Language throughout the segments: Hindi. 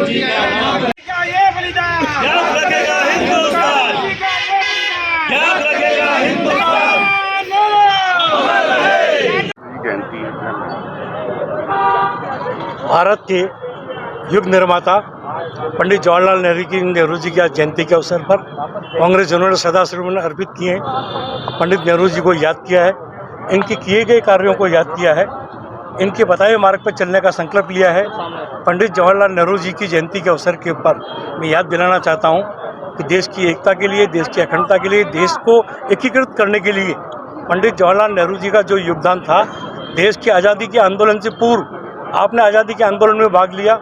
जी का नाम याद रखेगा हिंदुस्तान, याद रखेगा हिंदुस्तान। भारत के युग निर्माता पंडित जवाहरलाल नेहरू जी की आज जयंती के अवसर पर कांग्रेस जिन्होंने श्रद्धासुमन अर्पित किए हैं, पंडित नेहरू जी को याद किया है, इनके किए गए कार्यों को याद किया है, इनके बताए मार्ग पर चलने का संकल्प लिया है। पंडित जवाहरलाल नेहरू जी की जयंती के अवसर के ऊपर मैं याद दिलाना चाहता हूं कि देश की एकता के लिए, देश की अखंडता के लिए, देश को एकीकृत करने के लिए पंडित जवाहरलाल नेहरू जी का जो योगदान था, देश की आज़ादी के आंदोलन से पूर्व आपने आज़ादी के आंदोलन में भाग लिया।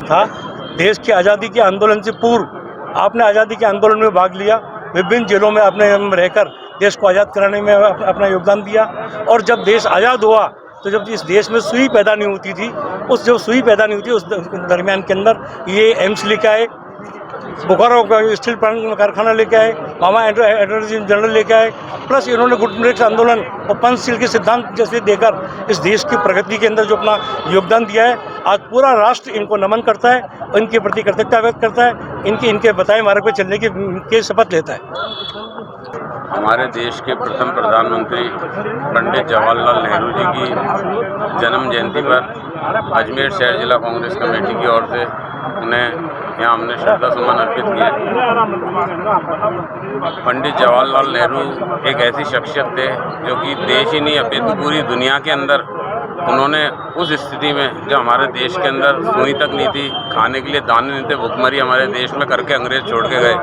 था देश की आज़ादी के आंदोलन से पूर्व आपने आज़ादी के आंदोलन में भाग लिया, विभिन्न जेलों में आपने रहकर देश को आज़ाद कराने में अपना योगदान दिया। और जब देश आज़ाद हुआ तो जब इस देश में सुई पैदा नहीं होती थी, सुई पैदा नहीं हुई थी उस दरमियान के अंदर ये एम्स लेके आए, बोकारो का स्टील कारखाना लेके आए, मामा एटॉर्नी जनरल लेके आए, प्लस इन्होंने गुटमृक्ष आंदोलन और पंचशील के सिद्धांत जैसे देकर इस देश की प्रगति के अंदर जो अपना योगदान दिया है, आज पूरा राष्ट्र इनको नमन करता है, इनके प्रति कृतज्ञता व्यक्त करता है, इनके बताए मार्ग पर चलने की शपथ लेता है। हमारे देश के प्रथम प्रधानमंत्री पंडित जवाहरलाल नेहरू जी की जन्म जयंती पर अजमेर शहर जिला कांग्रेस कमेटी की ओर से उन्हें यहाँ हमने श्रद्धा सुमन अर्पित किए। पंडित जवाहरलाल नेहरू एक ऐसी शख्सियत थे जो कि देश ही नहीं अपितु पूरी दुनिया के अंदर उन्होंने उस स्थिति में जब हमारे देश के अंदर सुई तक नहीं थी, खाने के लिए दाने नहीं थे, भुखमरी हमारे देश में करके अंग्रेज छोड़ के गए,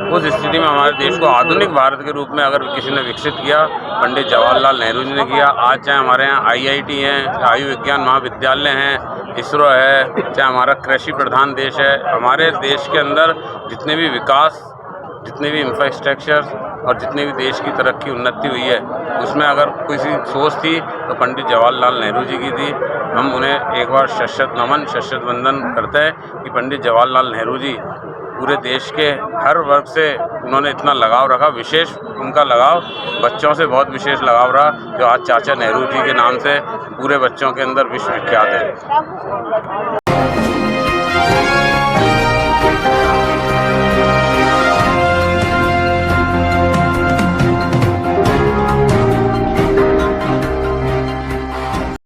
उस स्थिति में हमारे देश को आधुनिक भारत के रूप में अगर किसी ने विकसित किया, पंडित जवाहरलाल नेहरू जी ने किया। आज चाहे हमारे यहाँ IIT हैं, आयु विज्ञान महाविद्यालय हैं, इसरो है, चाहे हमारा कृषि प्रधान देश है, हमारे देश के अंदर जितने भी विकास, जितने भी इंफ्रास्ट्रक्चर और जितने भी देश की तरक्की उन्नति हुई है, उसमें अगर किसी सोच थी तो पंडित जवाहरलाल नेहरू जी की थी। हम उन्हें एक बार शत नमन, शत वंदन करते हैं कि पंडित जवाहरलाल नेहरू जी पूरे देश के हर वर्ग से उन्होंने इतना लगाव रखा, विशेष उनका लगाव बच्चों से बहुत विशेष लगाव रहा, जो आज चाचा नेहरू जी के नाम से पूरे बच्चों के अंदर विश्व विख्यात है।